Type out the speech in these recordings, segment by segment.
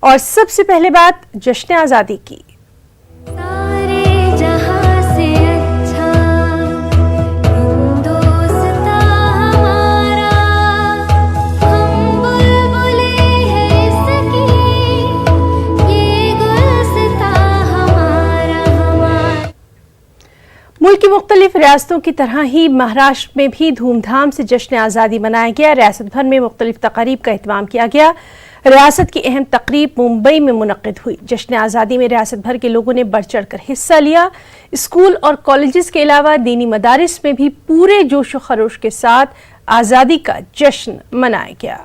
और सबसे पहले बात जश्न आज़ादी की। मुल्क की मुख्तलिफ रियासतों की तरह ही महाराष्ट्र में भी धूमधाम से जश्न आज़ादी मनाया गया। रियासत भर में मुख्तलिफ तक़रीब का एहतमाम किया गया। रियासत की अहम तक़रीब मुंबई में मुनक़्क़िद हुई। जश्न आज़ादी में रियासत भर के लोगों ने बढ़ चढ़ कर हिस्सा लिया। स्कूल और कॉलेजेस के अलावा दीनी मदारिस में भी पूरे जोश व खरोश के साथ आज़ादी का जश्न मनाया गया।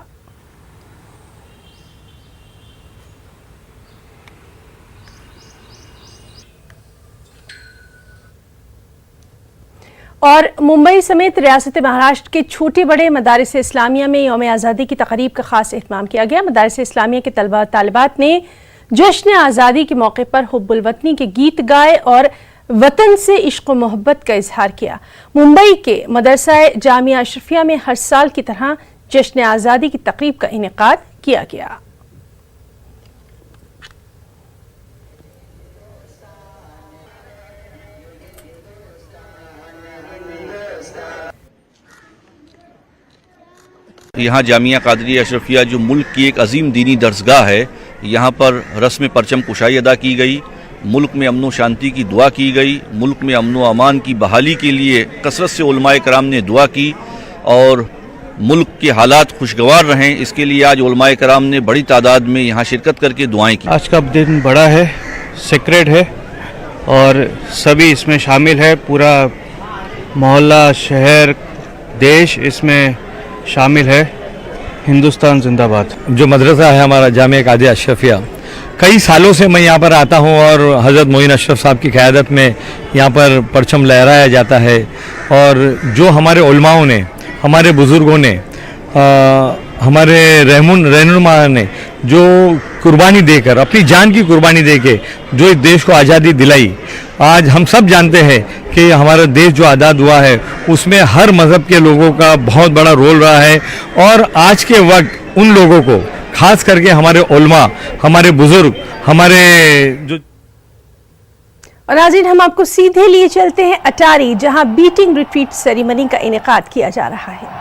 और मुंबई समेत रियासत महाराष्ट्र के छोटे बड़े मदारिस इस्लामिया में यौम आज़ादी की तक़रीब का खास एहतमाम किया गया। मदारिस इस्लामिया के तलबा तालिबात ने जश्न आज़ादी के मौके पर हुब्बुल वतनी के गीत गाए और वतन से इश्क व मोहब्बत का इजहार किया। मुंबई के मदरसा जामिया अशरफिया में हर साल की तरह जश्न आज़ादी की तक़रीब का इनेकाद किया गया। यहाँ जामिया कादरिया अशरफिया जो मुल्क की एक अजीम दीनी दरसगाह है, यहाँ पर रस्म परचम कुशाई अदा की गई। मुल्क में अमन व शांति की दुआ की गई। मुल्क में अमन व अमान की बहाली के लिए कसरत से उलमाए कराम ने दुआ की और मुल्क के हालात खुशगवार रहें, इसके लिए आज उलमाए कराम ने बड़ी तादाद में यहाँ शिरकत करके दुआएं की। आज का दिन बड़ा है, सेक्रेट है और सभी इसमें शामिल है। पूरा मोहल्ला, शहर, देश इसमें शामिल है। हिंदुस्तान जिंदाबाद। जो मदरसा है हमारा जामिया कादिया अशरफिया, कई सालों से मैं यहाँ पर आता हूँ और हज़रत मोइन अशरफ साहब की क़यादत में यहाँ पर परचम लहराया जाता है। और जो हमारे उलमाओं ने, हमारे बुज़ुर्गों ने, हमारे रहनुमा ने जो कुर्बानी देकर, अपनी जान की कुर्बानी देके जो इस देश को आज़ादी दिलाई, आज हम सब जानते हैं कि हमारा देश जो आज़ाद हुआ है उसमें हर मज़हब के लोगों का बहुत बड़ा रोल रहा है। और आज के वक्त उन लोगों को, खास करके हमारे उलमा, हमारे बुजुर्ग, हमारे जो। और नाज़रीन, हम आपको सीधे लिए चलते हैं अटारी, जहां बीटिंग रिट्रीट सेरेमनी का इनेकाद किया जा रहा है।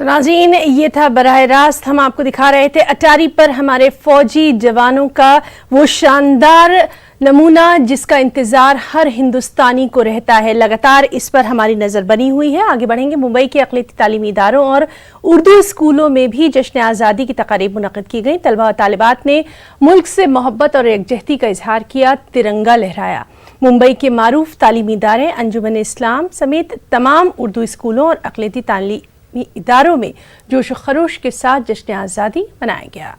तो नाज़रीन, ये था बराह रास्त हम आपको दिखा रहे थे अटारी पर हमारे फौजी जवानों का वो शानदार नमूना जिसका इंतज़ार हर हिंदुस्तानी को रहता है। लगातार इस पर हमारी नज़र बनी हुई है। आगे बढ़ेंगे। मुंबई के अक़लियती तालीमी इदारों और उर्दू स्कूलों में भी जश्न आज़ादी की तक़रीब मुनक़्क़िद की गई। तलबा और तालिबात ने मुल्क से मोहब्बत और यकजहती का इजहार किया, तिरंगा लहराया। मुंबई के मारूफ तालीमी इदारे अंजुमन इस्लाम समेत तमाम उर्दू स्कूलों और अक़लियती तालीमी इदारों में जोश व खरोश के साथ जश्न आज़ादी मनाया गया।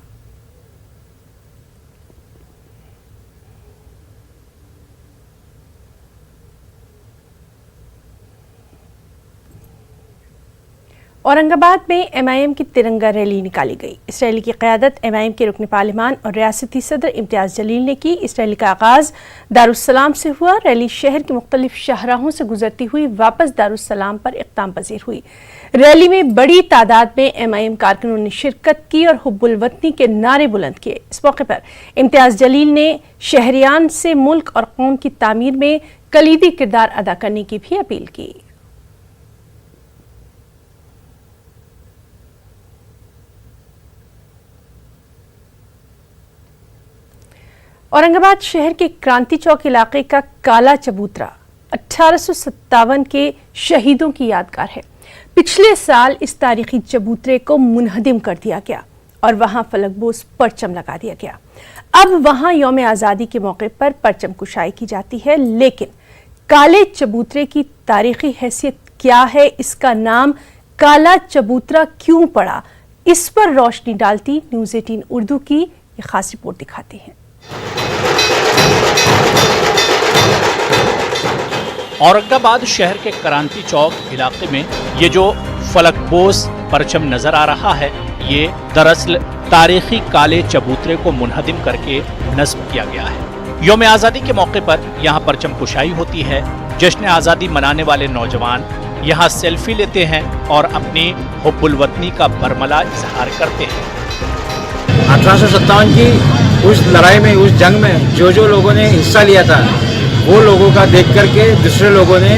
औरंगाबाद में MIM की तिरंगा रैली निकाली गई। इस रैली की क़यादत MIM के रुकन पार्लिमान और रियासती सदर इम्तियाज़ जलील ने की। इस रैली का आगाज़ दारुस्सलाम से हुआ। रैली शहर के मुख्तलिफ शाहराहों से गुजरती हुई वापस दारुस्सलाम पर इक़्ताम पज़ीर हुई। रैली में बड़ी तादाद में MIM कारकुनों ने शिरकत की और हुब्बुल वतनी के नारे बुलंद किए। इस मौके पर इम्तियाज़ जलील ने शहरियान से मुल्क और कौम की तामीर में कलीदी किरदार अदा करने की भी अपील की। औरंगाबाद शहर के क्रांति चौक इलाके का काला चबूतरा 1857 के शहीदों की यादगार है। पिछले साल इस तारीखी चबूतरे को मुनहदिम कर दिया गया और वहां फलकबोस परचम लगा दिया गया। अब वहां यौम आज़ादी के मौके पर परचम कुशाई की जाती है, लेकिन काले चबूतरे की तारीखी हैसियत क्या है, इसका नाम काला चबूतरा क्यों पड़ा, इस पर रोशनी डालती न्यूज़ 18 उर्दू की ये खास रिपोर्ट दिखाती है। औरंगाबाद शहर के क्रांति चौक इलाके में ये जो फलकबोस परचम नजर आ रहा है, ये दरअसल तारीखी काले चबूतरे को मुनहदिम करके नस्ब किया गया है। यौम आज़ादी के मौके पर यहाँ परचम कुशाई होती है। जश्न आज़ादी मनाने वाले नौजवान यहाँ सेल्फी लेते हैं और अपनी हुब्बुल वतनी का बरमला इजहार करते हैं। 1857 की उस लड़ाई में, उस जंग में जो लोगों ने हिस्सा लिया था, वो लोगों का देख करके दूसरे लोगों ने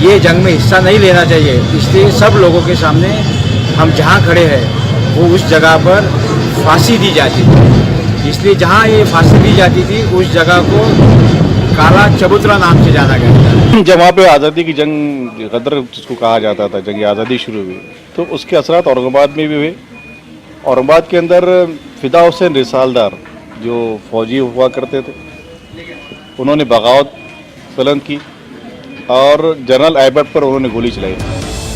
ये जंग में हिस्सा नहीं लेना चाहिए। इसलिए सब लोगों के सामने हम जहाँ खड़े हैं वो उस जगह पर फांसी दी जाती थी। इसलिए जहाँ ये फांसी दी जाती थी उस जगह को काला चबूतरा नाम से जाना गया था। जब वहाँ पे आज़ादी की जंग गदर जिसको कहा जाता था, जंग आज़ादी शुरू हुई, तो उसके असरात औरंगाबाद में भी हुए। औरंगाबाद के अंदर फिदा हुसैन रिसालदार जो फौजी हुआ करते थे, उन्होंने बगावत बुलंद की और जनरल ऐबट पर उन्होंने गोली चलाई।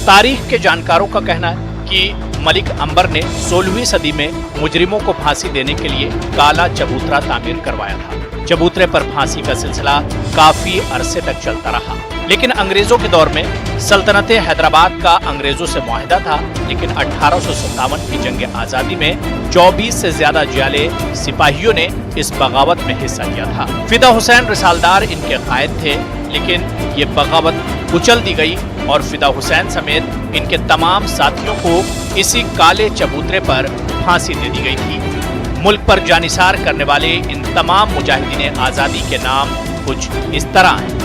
तारीख के जानकारों का कहना है कि मलिक अंबर ने 16वीं सदी में मुजरिमों को फांसी देने के लिए काला चबूतरा तामीर करवाया था। चबूतरे पर फांसी का सिलसिला काफी अरसे तक चलता रहा, लेकिन अंग्रेजों के दौर में सल्तनत हैदराबाद का अंग्रेजों से मुआहदा था। लेकिन 1857 की जंग आज़ादी में 24 से ज्यादा जियाले सिपाहियों ने इस बगावत में हिस्सा लिया था। फिदा हुसैन रिसालदार इनके कायद थे, लेकिन ये बगावत कुचल दी गई और फिदा हुसैन समेत इनके तमाम साथियों को इसी काले चबूतरे पर फांसी दे दी गई थी। मुल्क पर जानिसार करने वाले इन तमाम मुजाहिदीन आज़ादी के नाम कुछ इस तरह हैं।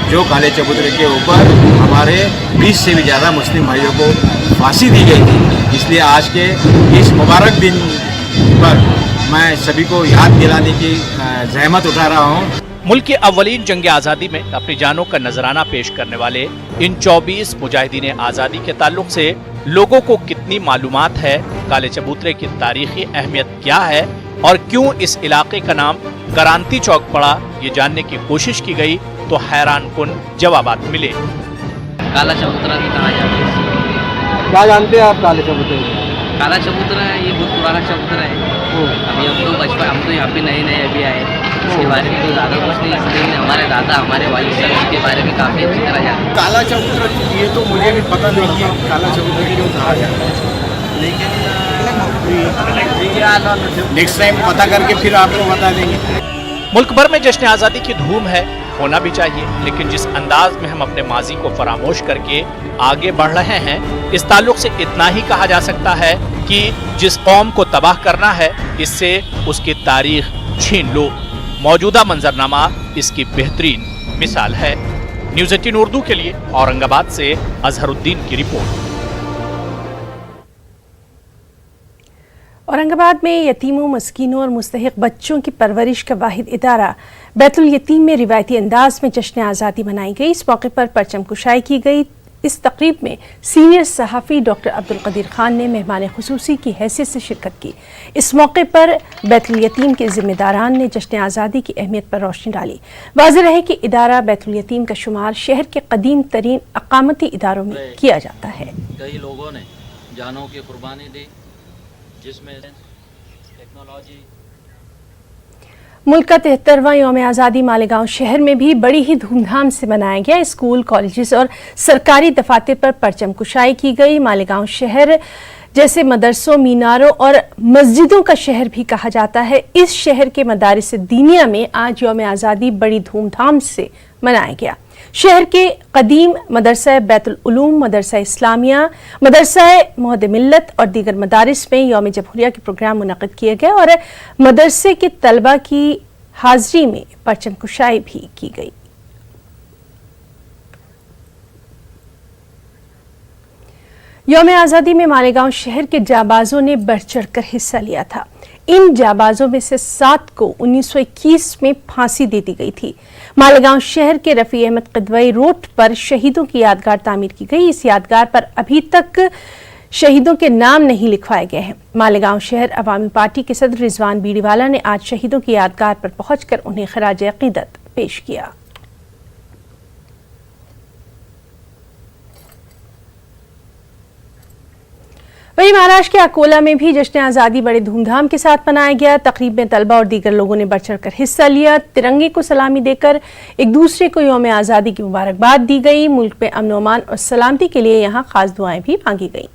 जो काले चबूतरे के ऊपर हमारे 20 से भी ज़्यादा मुस्लिम भाइयों को फांसी दी गई थी। इसलिए आज के इस मुबारक दिन पर मैं सभी को याद दिलाने की जहमत उठा रहा हूँ। मुल्क की अव्वलीन जंग आज़ादी में अपनी जानों का नजराना पेश करने वाले इन 24 मुजाहिदीन आज़ादी के ताल्लुक से लोगों को कितनी मालूमात है, काले चबूतरे की तारीखी अहमियत क्या है और क्यों इस इलाके का नाम क्रांति चौक पड़ा, ये जानने की कोशिश की गई तो हैरान कुन जवाबात मिले। काला चबूतरा भी कहा जाता है। क्या जानते हैं आप काले चबूतरे? काला चबूतरा ये बहुत पुराना चबूतरा है। अभी हम तो यहाँ पे नए अभी आए, इसके बारे में तो ज़्यादा कुछ नहीं, इसलिए हमारे दादा हमारे वालिद साहब इसके बारे में काफ़ी अच्छी तरह जानते हैं। काला चबूतरा ये तो मुझे भी पता नहीं है काला चबूतरा क्यों कहा जाता है, लेकिन हुई है। नेक्स्ट टाइम पता करके फिर आपको बता देंगे। मुल्क भर में जश्न आज़ादी की धूम है, होना भी चाहिए, लेकिन जिस अंदाज में हम अपने माजी को फरामोश करके आगे बढ़ रहे हैं, इस ताल्लुक से इतना ही कहा जा सकता है कि जिस कौम को तबाह करना है, इससे उसकी तारीख छीन लो। मौजूदा मंजरनामा इसकी बेहतरीन मिसाल है। न्यूज़ 18 उर्दू के लिए औरंगाबाद से अजहरुद्दीन की रिपोर्ट। औरंगाबाद में यतीमों, मस्कीनों और मुस्तहिक बच्चों की परवरिश का वाहिद इदारा बैतुल यतीम में रिवायती अंदाज में जश्न आज़ादी मनाई गई। इस मौके पर परचम कुशाई की गई। इस तकरीब में सीनियर सहाफ़ी डॉक्टर अब्दुल कदीर खान ने मेहमान खुसूसी की हैसियत से शिरकत की। इस मौके पर बैतुल यतीम के जिम्मेदारान ने जश्न आज़ादी की अहमियत पर रोशनी डाली। वाज़ेह रहे कि इदारा बैतुल यतीम का शुमार शहर के कदीम तरीन अकामती इदारों में किया जाता है। कई लोगों ने जानों की कुर्बानी दी, जिसमें टेक्नोलॉजी। मुल्क का 73वां यौम आज़ादी मालेगांव शहर में भी बड़ी ही धूमधाम से मनाया गया। स्कूल, कॉलेजेस और सरकारी दफातर पर परचम कुशाई की गई। मालेगांव शहर जैसे मदरसों, मीनारों और मस्जिदों का शहर भी कहा जाता है। इस शहर के मदारिस दीनिया में आज यौम आज़ादी बड़ी धूमधाम से मनाया गया। शहर के कदीम मदरसा बैतुल उलूम, मदरसा इस्लामिया, मदरसा मोहद मिल्लत और दीगर मदारिस में यौम जमहूरिया के प्रोग्राम मुनक़िद किए गए और मदरसे के तलबा की हाज़री में परचम कुशाई भी की गई। यौम आज़ादी में मालेगांव शहर के जाबाजों ने बढ़ चढ़कर हिस्सा लिया था। इन जाबाजों में से 7 को 1921 में फांसी दे दी गई थी। मालेगांव शहर के रफ़ी अहमद क़िदवई रोड पर शहीदों की यादगार तामीर की गई। इस यादगार पर अभी तक शहीदों के नाम नहीं लिखवाए गए हैं। मालेगांव शहर अवामी पार्टी के सदर रिजवान बीड़ीवाला ने आज शहीदों की यादगार पर पहुंचकर उन्हें खराज अक़ीदत पेश किया। वहीं महाराष्ट्र के अकोला में भी जश्न आज़ादी बड़े धूमधाम के साथ मनाया गया। तकरीब में तलबा और दीगर लोगों ने बढ़ चढ़कर हिस्सा लिया। तिरंगे को सलामी देकर एक दूसरे को यौम आज़ादी की मुबारकबाद दी गई। मुल्क में अमन, अमान और सलामती के लिए यहाँ खास दुआएं भी मांगी गईं।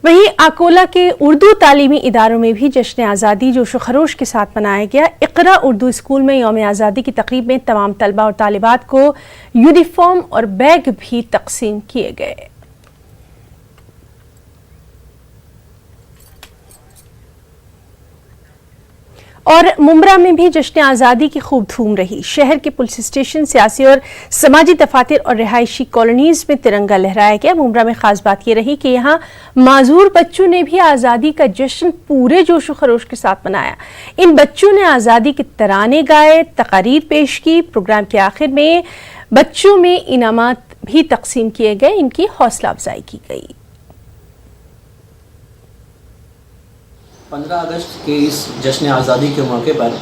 वहीं अकोला के उर्दू तालीमी इदारों में भी जश्न आज़ादी जोश व खरोश के साथ मनाया गया। इक़रा उर्दू स्कूल में यौम आज़ादी की तकरीब में तमाम तलबा और तालिबात को यूनिफॉर्म और बैग भी तकसीम किए गए। और मुंब्रा में भी जश्न आज़ादी की खूब धूम रही। शहर के पुलिस स्टेशन, सियासी और समाजी दफातर और रिहायशी कॉलोनीज में तिरंगा लहराया गया। मुंब्रा में खास बात यह रही कि यहाँ माजूर बच्चों ने भी आज़ादी का जश्न पूरे जोश व खरोश के साथ मनाया। इन बच्चों ने आज़ादी के तराने गाए, तकारीर पेश की। प्रोग्राम के आखिर में बच्चों में इनामात भी तकसीम किए गए, इनकी हौसला अफजाई की गई। 15 अगस्त के इस जश्न आज़ादी के मौके पर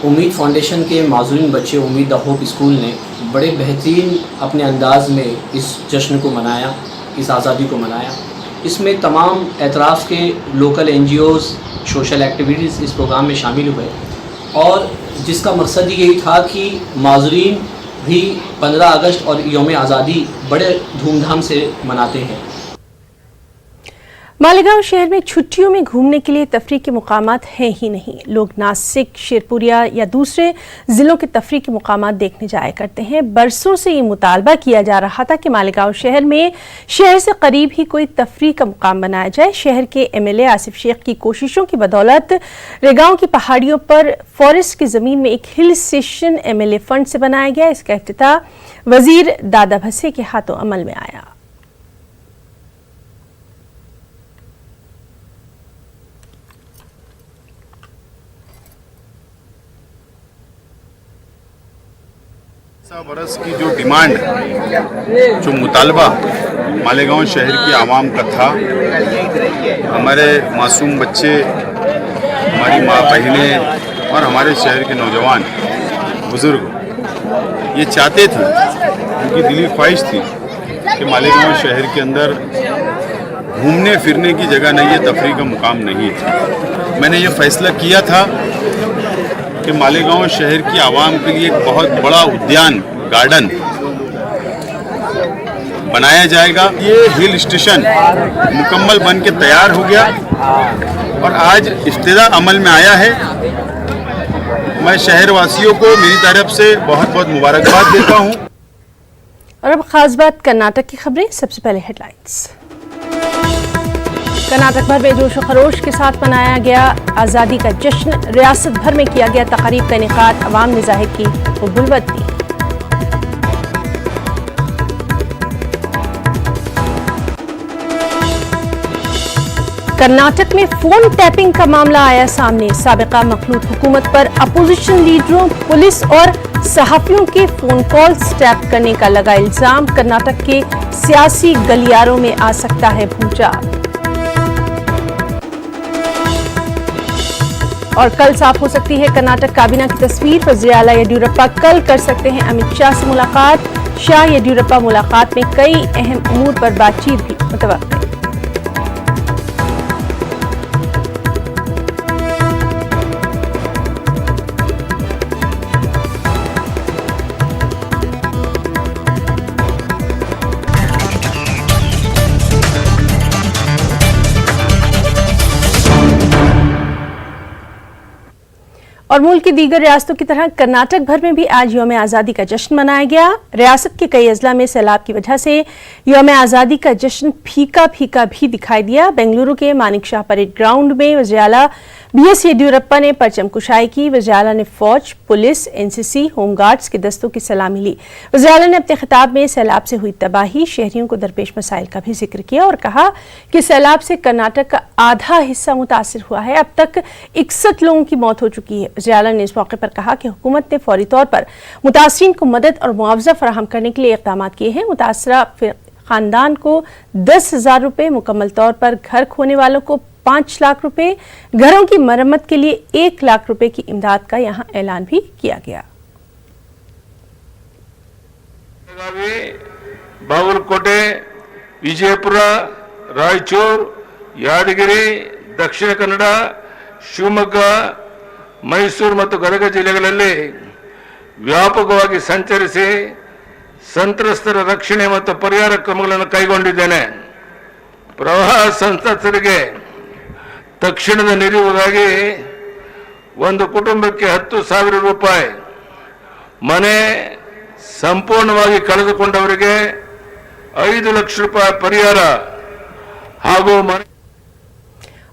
उम्मीद फाउंडेशन के माजूरीन बच्चे उम्मीद द होप स्कूल ने बड़े बेहतरीन अपने अंदाज में इस जश्न को मनाया, इस आज़ादी को मनाया। इसमें तमाम एतराफ़ के लोकल NGOs, सोशल एक्टिविटीज़ इस प्रोग्राम में शामिल हुए और जिसका मकसद यही था कि माजूरीन भी 15 अगस्त और यौम आज़ादी बड़े धूमधाम से मनाते हैं। मालेगांव शहर में छुट्टियों में घूमने के लिए तफरीह के मुकामात हैं ही नहीं। लोग नासिक, शेरपुरिया या दूसरे ज़िलों के तफरीह के मुकामात देखने जाया करते हैं। बरसों से ये मुतालबा किया जा रहा था कि मालेगांव शहर में शहर से करीब ही कोई तफरीह का मुकाम बनाया जाए। शहर के MLA आसिफ शेख की कोशिशों की बदौलत रेगांव की पहाड़ियों पर फॉरेस्ट की ज़मीन में एक हिल स्टेशन MLA फंड से बनाया गया। इसका इफ्तिताह वज़ीर दादा भसे के हाथों अमल में आया। बरस की जो डिमांड, जो मुतालबा मालेगांव शहर की आवाम का था, हमारे मासूम बच्चे, हमारी माँ बहनें और हमारे शहर के नौजवान बुज़ुर्ग ये चाहते थे, उनकी दिली ख्वाहिश थी कि मालेगांव शहर के अंदर घूमने फिरने की जगह नहीं है, तफरीह का मुकाम नहीं है। मैंने ये फ़ैसला किया था कि मालेगांव शहर की आवाम के लिए एक बहुत बड़ा उद्यान, गार्डन बनाया जाएगा। ये हिल स्टेशन मुकम्मल बन के तैयार हो गया और आज इफ्तिदा अमल में आया है। मैं शहरवासियों को मेरी तरफ से बहुत बहुत मुबारकबाद देता हूँ। और अब खास बात कर्नाटक की खबरें। सबसे पहले हेडलाइंस। कर्नाटक भर में जोश व खरोश के साथ मनाया गया आज़ादी का जश्न। रियासत भर में किया गया तक़रीब का इनेकाद। अवाम ने जाहिर की हुब्बुल-वतनी। कर्नाटक में फोन टैपिंग का मामला आया सामने। साबिका मखलूत हुकूमत पर अपोजिशन लीडरों, पुलिस और सहाफियों के फोन कॉल्स टैप करने का लगा इल्जाम। कर्नाटक के सियासी गलियारों में आ सकता है भूचाल। और कल साफ हो सकती है कर्नाटक काबीना की तस्वीर। वज़ीर आला येदियुरप्पा कल कर सकते हैं अमित शाह से मुलाकात। शाह येदियुरप्पा मुलाकात में कई अहम उमूर पर बातचीत भी मुतवक्किल। और मुल्क की दीगर रियासतों की तरह कर्नाटक भर में भी आज यौम आज़ादी का जश्न मनाया गया। रियासत के कई अजला में सैलाब की वजह से यौम आज़ादी का जश्न फीका फीका भी दिखाई दिया। बेंगलुरु के मानिक शाह परेड ग्राउंड में वज़ीर आला BS येदियुरप्पा ने परचम कुशाई की। वज़ीर आला ने फौज, पुलिस, NCC, होमगार्ड्स के दस्तों की सलामी ली। वज़ीर आला ने अपने खिताब में सैलाब से हुई तबाही, शहरियों को दरपेश मसाइल का भी जिक्र किया और कहा कि सैलाब से कर्नाटक का आधा हिस्सा मुतासिर हुआ है। अब तक 61 लोगों की मौत हो चुकी है। वज़ीर आला ने इस मौके पर कहा कि हुकूमत ने फौरी तौर पर मुतासरीन को मदद और मुआवजा फराहम करने के लिए इक़दाम किए हैं। मुतासरा खानदान को 10,000 रुपये, मुकम्मल तौर पर घर खोने वालों को 5 लाख रुपए, घरों की मरम्मत के लिए 1 लाख रुपए की इमदाद का यहाँ ऐलान भी किया गया। बागलकोटे, विजयपुर, रायचूर, यादगिरी, दक्षिण कन्नಡ, ಶಿವಮೊಗ್ಗ, ಮೈಸೂರು ಮತ್ತು ಗದಗ ಜಿಲ್ಲೆಗಳಲ್ಲಿ ವ್ಯಾಪಕವಾಗಿ ಸಂಚರಿಸಿ ಸಂತ್ರಸ್ತರ ರಕ್ಷಣೆ ಮತ್ತು ಪರಿಹಾರ ಕ್ರಮಗಳನ್ನು ಕೈಗೊಂಡಿದ್ದೇನೆ. ಪ್ರವಾಹ ಸಂತ್ರಸ್ತರಿಗೆ ತಕ್ಷಣದ ನೆರವಿಗಾಗಿ ಒಂದು ಕುಟುಂಬಕ್ಕೆ 10,000 ರೂಪಾಯಿ, ಮನೆ ಸಂಪೂರ್ಣವಾಗಿ ಕಳೆದುಕೊಂಡವರಿಗೆ 5 ಲಕ್ಷ ರೂಪಾಯಿ ಪರಿಹಾರ ಹಾಗೂ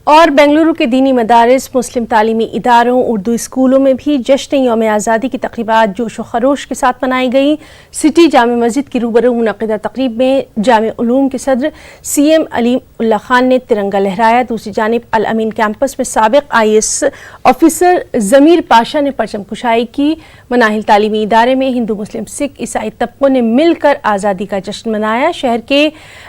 और बेंगलुरु के दीनी मदारिस, मुस्लिम तालीमी इदारों, उर्दू स्कूलों में भी जश्न यौम आज़ादी की तक़रीबात जोश व खरोश के साथ मनाई गई। सिटी जामे मस्जिद की रूबरू मुनक़िदा तक़रीब में जामे उलूम के सदर CM अलीम उल्ला खान ने तिरंगा लहराया। दूसरी जानिब अल अमीन कैंपस में साबिक़ IAS ऑफिसर ज़मीर पाशा ने परचम कुशाई की। मनाहिल तालीमी इदारे में हिंदू, मुस्लिम, सिख, ईसाई तबकों ने मिलकर आज़ादी का जश्न मनाया। शहर के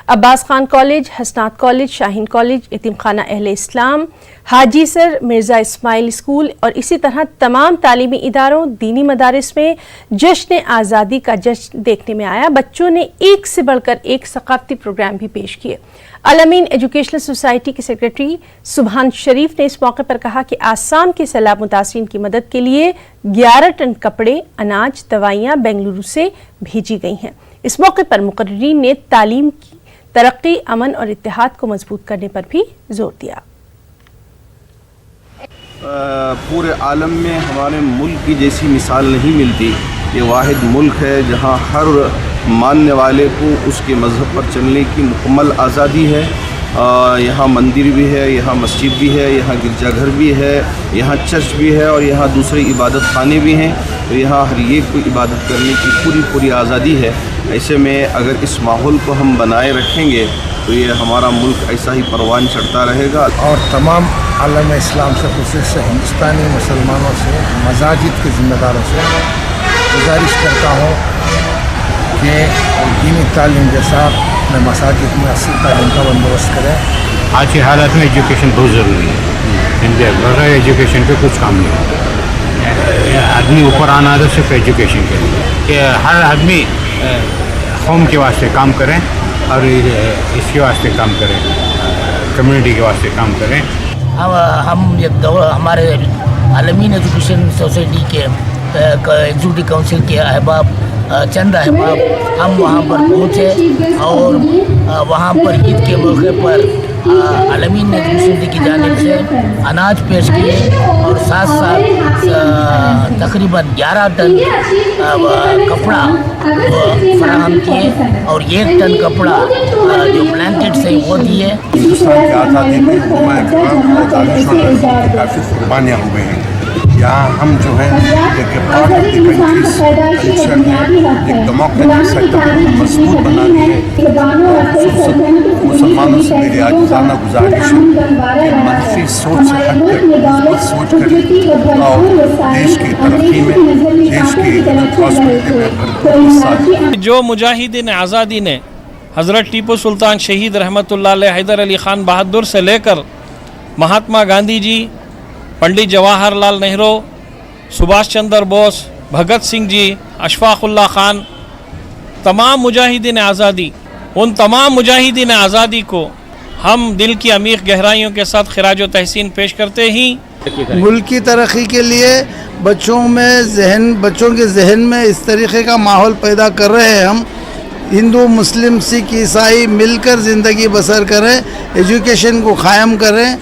अब्बास खान कॉलेज, हसनात कॉलेज, शाहीन कॉलेज, यतीम खाना अहले इस्लाम, हाजी सर, मिर्ज़ा इस्माइल स्कूल और इसी तरह तमाम तालीमी इदारों, दीनी मदारिस में जश्न आज़ादी का जश्न देखने में आया। बच्चों ने एक से बढ़कर एक सकाफती प्रोग्राम भी पेश किए। अल अमीन एजुकेशनल सोसाइटी के सेक्रेटरी सुभान शरीफ ने इस मौके पर कहा कि आसाम के सैलाब मुतासिरीन की मदद के लिए 11 टन कपड़े, अनाज, दवाइयाँ बेंगलुरु से भेजी गई हैं। इस मौके पर मुकर्रीरीन ने तालीम की तरक्की, अमन और इत्तेहाद को मजबूत करने पर भी जोर दिया। पूरे आलम में हमारे मुल्क की जैसी मिसाल नहीं मिलती। ये वाहिद मुल्क है जहाँ हर मानने वाले को उसके मज़हब पर चलने की मुकम्मल आज़ादी है। यहाँ मंदिर भी है, यहाँ मस्जिद भी है, यहाँ गिरजाघर भी है, यहाँ चर्च भी है और यहाँ दूसरे इबादत खाने भी हैं। तो यहाँ हर एक को इबादत करने की पूरी आज़ादी है। ऐसे में अगर इस माहौल को हम बनाए रखेंगे तो ये हमारा मुल्क ऐसा ही परवान चढ़ता रहेगा। और तमाम आलम इस्लाम से, खुसूस से हिंदुस्तानी मुसलमानों से, मसाजिद के ज़िम्मेदारों से गुजारिश करता हूँ कि दीनी तालीम के साथ अपने मसाजिद में अस्सी तालीम का बंदोबस्त करें। आज के हालात में एजुकेशन बहुत ज़रूरी है। इंडिया बगैर एजुकेशन पे कुछ काम नहीं होता। आदमी ऊपर आना है सिर्फ एजुकेशन के लिए कि हर आदमी कौम के वास्ते काम करें और इसके वास्ते काम करें, कम्युनिटी के वास्ते काम करें। हम हमारे अल अमीन एजुकेशन सोसाइटी के एग्जीक्यूटिव काउंसिल के अहबाब चंद अहबाब हम वहाँ पर पहुँचे और वहाँ पर ईद के मौके पर अलमीन ने मुस्लिम की जानिब से अनाज पेश किए और साथ साथ तकरीबन 11 टन कपड़ा फराहम किए और 1 टन कपड़ा जो ब्लैंकेट्स है वो दिए। हिंदुस्तान की आज़ादी में काफ़ी कुर्बानियाँ हुए हैं। यहाँ हम जो है एक part of the countries culture है, एक डेमोक्रेटिक सेटअप मजबूत बना दिए। मुसलमानों से मेरी आजिज़ाना गुजारिश है कि मनफी सोच से हटकर मजबूत सोच करें और देश की तरक्की में, देश की प्रॉस्पेरिटी में हिस्सा लें। जो मुजाहिदीन आज़ादी ने हज़रत टीपू सुल्तान शहीद रहमतुल्लाह अलैह हैदर अली ख़ान बहादुर से लेकर महात्मा गांधी जी, पंडित जवाहरलाल नेहरू, सुभाष चंद्र बोस, भगत सिंह जी, अशफाक़ुल्लाह ख़ान, तमाम मुजाहिदीन आज़ादी, उन तमाम मुजाहिदीन आज़ादी को हम दिल की अमीर गहराइयों के साथ खिराज तहसीन पेश करते ही मुल्क की तरक्की के लिए बच्चों के जहन में इस तरीक़े का माहौल पैदा कर रहे हैं। हम हिंदू, मुस्लिम, सिख, ईसाई मिलकर ज़िंदगी बसर करें, एजुकेशन को क़ायम करें।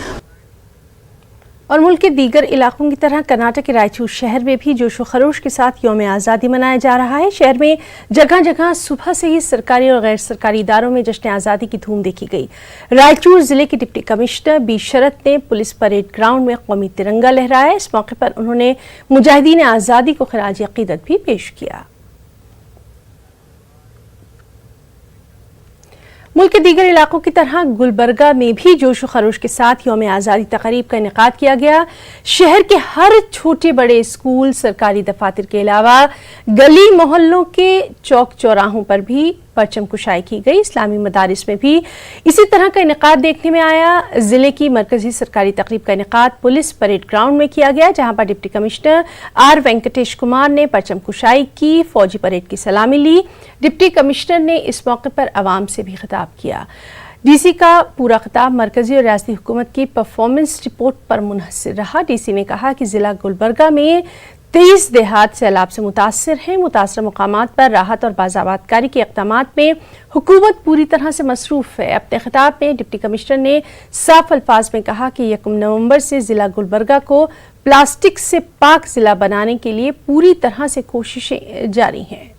और मुल्क के दीगर इलाकों की तरह कर्नाटक के रायचूर शहर में भी जोशो खरोश के साथ यौम आज़ादी मनाया जा रहा है। शहर में जगह जगह सुबह से ही सरकारी और गैर सरकारी इदारों में जश्न आज़ादी की धूम देखी गई। रायचूर जिले के डिप्टी कमिश्नर बी शरत ने पुलिस परेड ग्राउंड में कौमी तिरंगा लहराया। इस मौके पर उन्होंने मुजाहिदीन आज़ादी को खिराज अक़ीदत भी पेश किया। मुल्क के दीगर इलाकों की तरह गुलबर्गा में भी जोश व खरोश के साथ यौम आज़ादी तक़रीब का इनेकाद किया गया। शहर के हर छोटे बड़े स्कूल, सरकारी दफातर के अलावा गली मोहल्लों के चौक चौराहों पर भी परचम कुशाई की गई। इस्लामी मदारिस में भी इसी तरह का इनेकाद देखने में आया। जिले की मरकजी सरकारी तक़रीब का इनेकाद पुलिस परेड ग्राउंड में किया गया, जहां पर deputy commissioner R Venkatesh Kumar ने परचम कुशाई की, फौजी परेड की सलामी ली। डिप्टी कमिश्नर ने इस मौके पर आवाम से भी खिताब किया। डीसी का पूरा खिताब मरकजी और रियासती हुकूमत की परफॉर्मेंस रिपोर्ट पर मुनहसर रहा। डीसी ने कहा कि जिला गुलबर्गा में 23 देहात सैलाब से मुतासर हैं। मुतासर मुकामात पर राहत और बाज़ाबातकारी के इक़दामात में हुकूमत पूरी तरह से मसरूफ़ है। अपने खिताब में डिप्टी कमिश्नर ने साफ अल्फाज में कहा कि 1 नवंबर से ज़िला गुलबर्गा को प्लास्टिक से पाक ज़िला बनाने के लिए पूरी तरह से कोशिशें जारी हैं।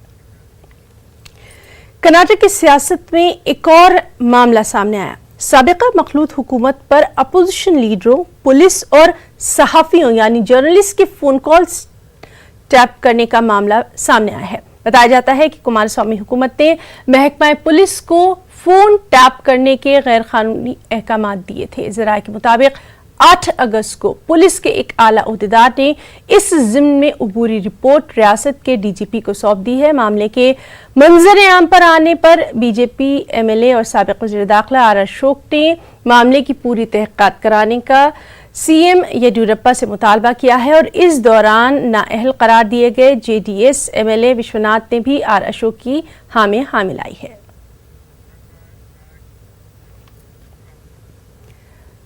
कर्नाटक की सियासत में एक और मामला सामने आया। साबिक़ा मखलूत हुकूमत पर अपोजिशन लीडरों, पुलिस और सहाफ़ियों यानी जर्नलिस्ट के फ़ोन कॉल्स टैप करने का मामला सामने आया है। बताया जाता है कि कुमारस्वामी हुकूमत ने महकमा पुलिस को फ़ोन टैप करने के गैर कानूनी अहकाम दिए थे। ज़राए के मुताबिक 8 अगस्त को पुलिस के एक आला ओहदेदार ने इस ज़िम्न में अबूरी रिपोर्ट रियासत के डीजीपी को सौंप दी है। मामले के मंजर आम पर आने पर बीजेपी एमएलए और साबिक़ वज़ीर दाखिला आर अशोक ने मामले की पूरी तहक़ीक़ात कराने का सीएम येडियुरप्पा से मुतालबा किया है और इस दौरान नाअहल करार दिए गए जेडीएस एमएलए विश्वनाथ ने भी आर अशोक की हाँ में हाँ मिलाई है।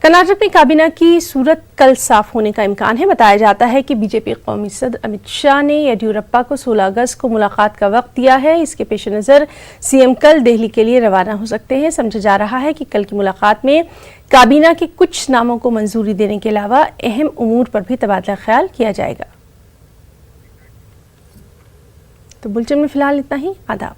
कर्नाटक में काबीना की सूरत कल साफ होने का इम्कान है। बताया जाता है कि बीजेपी कौमी सदर अमित शाह ने येडियुरप्पा को 16 अगस्त को मुलाकात का वक्त दिया है। इसके पेश नज़र सीएम कल दिल्ली के लिए रवाना हो सकते हैं। समझा जा रहा है कि कल की मुलाकात में काबीना के कुछ नामों को मंजूरी देने के अलावा अहम उमूर पर भी तबादला ख्याल किया जाएगा। तो बुलेटिन में फिलहाल इतना ही। आदाब।